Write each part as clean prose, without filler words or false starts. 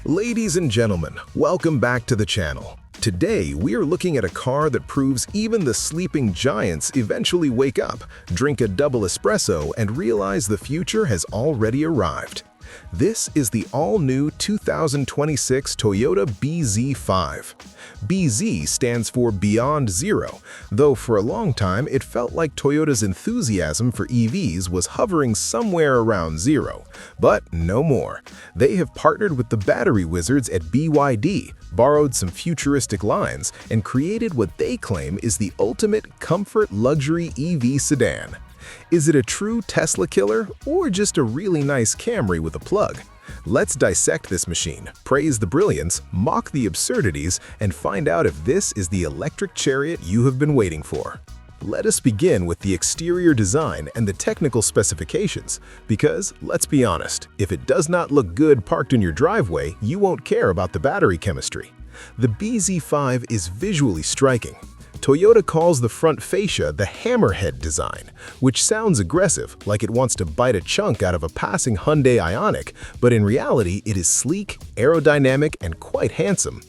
Ladies and gentlemen, welcome back to the channel. Today, we are looking at a car that proves even the sleeping giants eventually wake up, drink a double espresso, and realize the future has already arrived. This is the all-new 2026 Toyota BZ5. BZ stands for Beyond Zero, though for a long time it felt like Toyota's enthusiasm for EVs was hovering somewhere around zero. But no more. They have partnered with the battery wizards at BYD, borrowed some futuristic lines, and created what they claim is the ultimate Comfort Luxury EV Sedan. Is it a true Tesla killer or just a really nice Camry with a plug? Let's dissect this machine, praise the brilliance, mock the absurdities, and find out if this is the electric chariot you have been waiting for. Let us begin with the exterior design and the technical specifications, because, let's be honest, if it does not look good parked in your driveway, you won't care about the battery chemistry. The BZ5 is visually striking. Toyota calls the front fascia the Hammerhead design, which sounds aggressive, like it wants to bite a chunk out of a passing Hyundai Ioniq, but in reality it is sleek, aerodynamic, and quite handsome.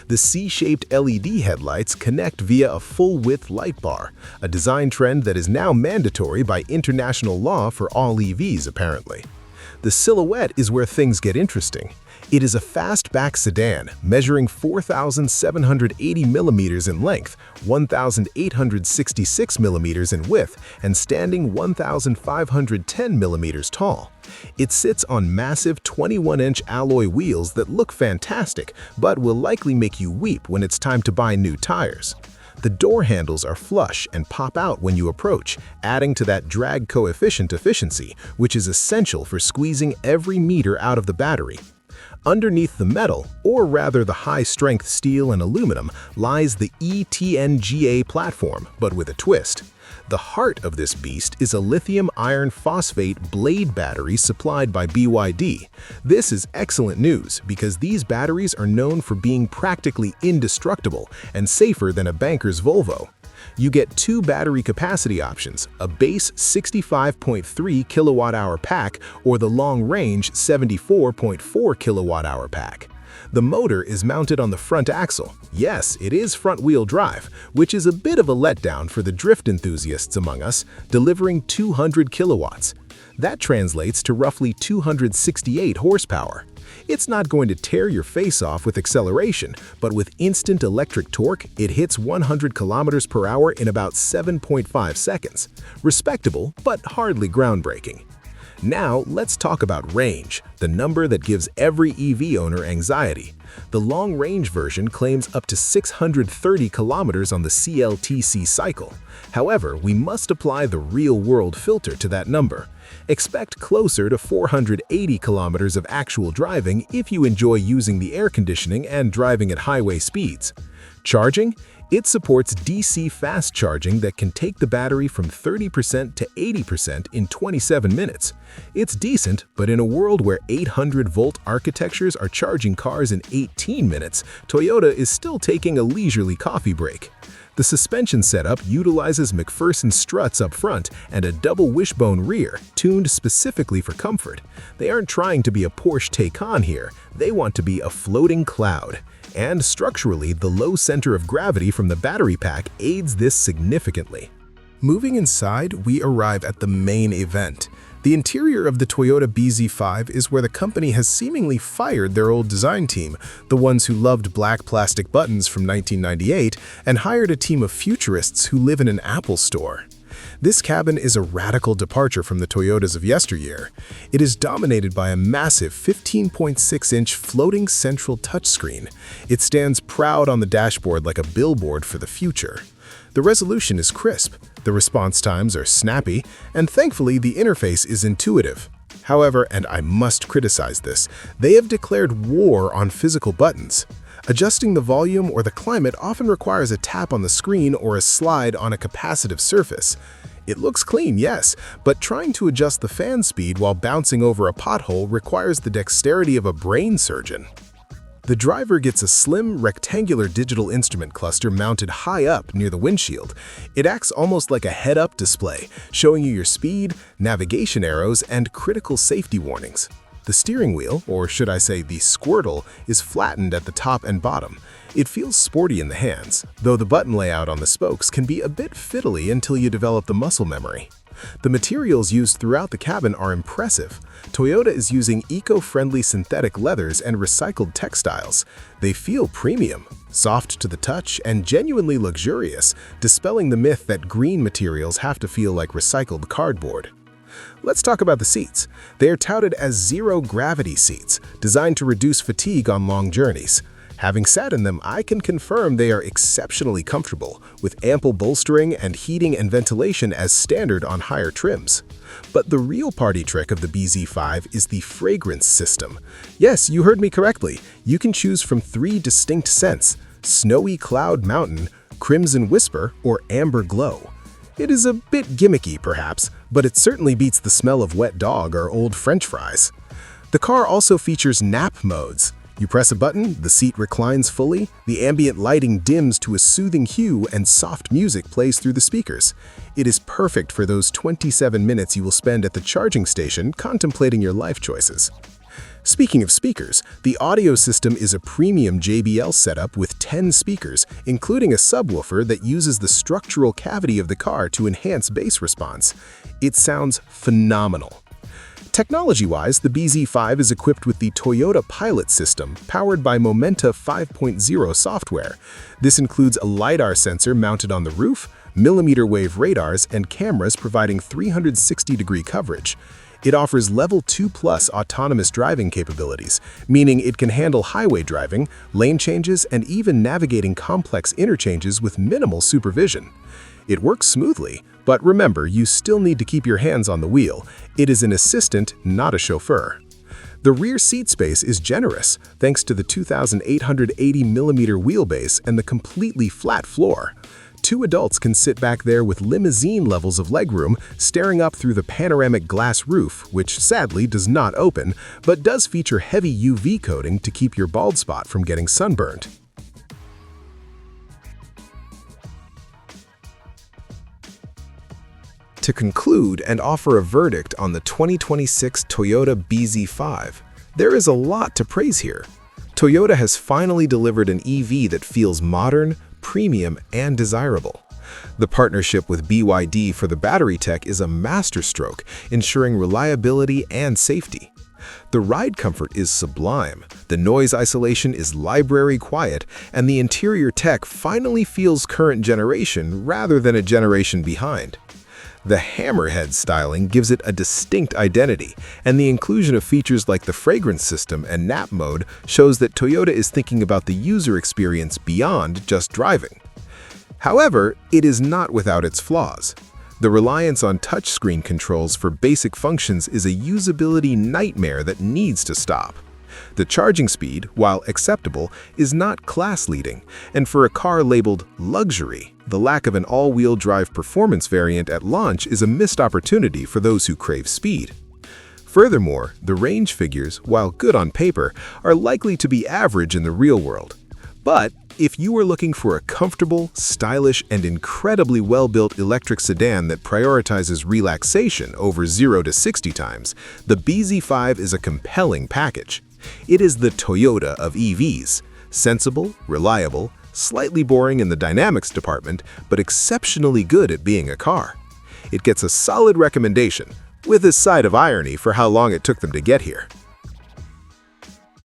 The C-shaped LED headlights connect via a full-width light bar, a design trend that is now mandatory by international law for all EVs apparently. The silhouette is where things get interesting. It is a fastback sedan, measuring 4,780 millimeters in length, 1,866 millimeters in width, and standing 1,510 millimeters tall. It sits on massive 21-inch alloy wheels that look fantastic, but will likely make you weep when it's time to buy new tires. The door handles are flush and pop out when you approach, adding to that drag coefficient efficiency, which is essential for squeezing every meter out of the battery. Underneath the metal, or rather the high-strength steel and aluminum, lies the e-TNGA platform, but with a twist. The heart of this beast is a lithium iron phosphate blade battery supplied by BYD. This is excellent news because these batteries are known for being practically indestructible and safer than a banker's Volvo. You get two battery capacity options, a base 65.3 kilowatt-hour pack or the long-range 74.4 kilowatt-hour pack. The motor is mounted on the front axle. Yes, it is front-wheel drive, which is a bit of a letdown for the drift enthusiasts among us, delivering 200 kilowatts. That translates to roughly 268 horsepower. It's not going to tear your face off with acceleration, but with instant electric torque, it hits 100 kilometers per hour in about 7.5 seconds. Respectable, but hardly groundbreaking. Now, let's talk about range, the number that gives every EV owner anxiety. The long-range version claims up to 630 kilometers on the CLTC cycle. However, we must apply the real-world filter to that number. Expect closer to 480 kilometers of actual driving if you enjoy using the air conditioning and driving at highway speeds. Charging? It supports DC fast charging that can take the battery from 30% to 80% in 27 minutes. It's decent, but in a world where 800-volt architectures are charging cars in 18 minutes, Toyota is still taking a leisurely coffee break. The suspension setup utilizes McPherson struts up front and a double wishbone rear, tuned specifically for comfort. They aren't trying to be a Porsche Taycan here, they want to be a floating cloud. And structurally, the low center of gravity from the battery pack aids this significantly. Moving inside, we arrive at the main event. The interior of the Toyota BZ5 is where the company has seemingly fired their old design team, the ones who loved black plastic buttons from 1998, and hired a team of futurists who live in an Apple store. This cabin is a radical departure from the Toyotas of yesteryear. It is dominated by a massive 15.6-inch floating central touchscreen. It stands proud on the dashboard like a billboard for the future. The resolution is crisp, the response times are snappy, and thankfully the interface is intuitive. However, and I must criticize this, they have declared war on physical buttons. Adjusting the volume or the climate often requires a tap on the screen or a slide on a capacitive surface. It looks clean, yes, but trying to adjust the fan speed while bouncing over a pothole requires the dexterity of a brain surgeon. The driver gets a slim, rectangular digital instrument cluster mounted high up near the windshield. It acts almost like a head-up display, showing you your speed, navigation arrows, and critical safety warnings. The steering wheel, or should I say the squirtle, is flattened at the top and bottom. It feels sporty in the hands, though the button layout on the spokes can be a bit fiddly until you develop the muscle memory. The materials used throughout the cabin are impressive. Toyota is using eco-friendly synthetic leathers and recycled textiles. They feel premium, soft to the touch, and genuinely luxurious, dispelling the myth that green materials have to feel like recycled cardboard. Let's talk about the seats. They are touted as zero-gravity seats, designed to reduce fatigue on long journeys. Having sat in them, I can confirm they are exceptionally comfortable, with ample bolstering and heating and ventilation as standard on higher trims. But the real party trick of the BZ5 is the fragrance system. Yes, you heard me correctly. You can choose from 3 distinct scents: Snowy Cloud Mountain, Crimson Whisper, or Amber Glow. It is a bit gimmicky, perhaps, but it certainly beats the smell of wet dog or old French fries. The car also features nap modes. You press a button, the seat reclines fully, the ambient lighting dims to a soothing hue, and soft music plays through the speakers. It is perfect for those 27 minutes you will spend at the charging station contemplating your life choices. Speaking of speakers, the audio system is a premium JBL setup with 10 speakers, including a subwoofer that uses the structural cavity of the car to enhance bass response. It sounds phenomenal. Technology-wise, the BZ5 is equipped with the Toyota Pilot system, powered by Momenta 5.0 software. This includes a LiDAR sensor mounted on the roof, millimeter-wave radars, and cameras providing 360-degree coverage. It offers Level 2+ autonomous driving capabilities, meaning it can handle highway driving, lane changes, and even navigating complex interchanges with minimal supervision. It works smoothly, but remember, you still need to keep your hands on the wheel. It is an assistant, not a chauffeur. The rear seat space is generous, thanks to the 2,880mm wheelbase and the completely flat floor. 2 adults can sit back there with limousine levels of legroom, staring up through the panoramic glass roof, which sadly does not open, but does feature heavy UV coating to keep your bald spot from getting sunburned. To conclude and offer a verdict on the 2026 Toyota BZ5, there is a lot to praise here. Toyota has finally delivered an EV that feels modern, premium, and desirable. The partnership with BYD for the battery tech is a masterstroke, ensuring reliability and safety. The ride comfort is sublime, the noise isolation is library quiet, and the interior tech finally feels current generation rather than a generation behind. The Hammerhead styling gives it a distinct identity, and the inclusion of features like the fragrance system and nap mode shows that Toyota is thinking about the user experience beyond just driving. However, it is not without its flaws. The reliance on touchscreen controls for basic functions is a usability nightmare that needs to stop. The charging speed, while acceptable, is not class-leading, and for a car labeled luxury, the lack of an all-wheel drive performance variant at launch is a missed opportunity for those who crave speed. Furthermore, the range figures, while good on paper, are likely to be average in the real world. But if you are looking for a comfortable, stylish, and incredibly well-built electric sedan that prioritizes relaxation over 0 to 60 times, the BZ5 is a compelling package. It is the Toyota of EVs, sensible, reliable, slightly boring in the dynamics department, but exceptionally good at being a car. It gets a solid recommendation, with a side of irony for how long it took them to get here.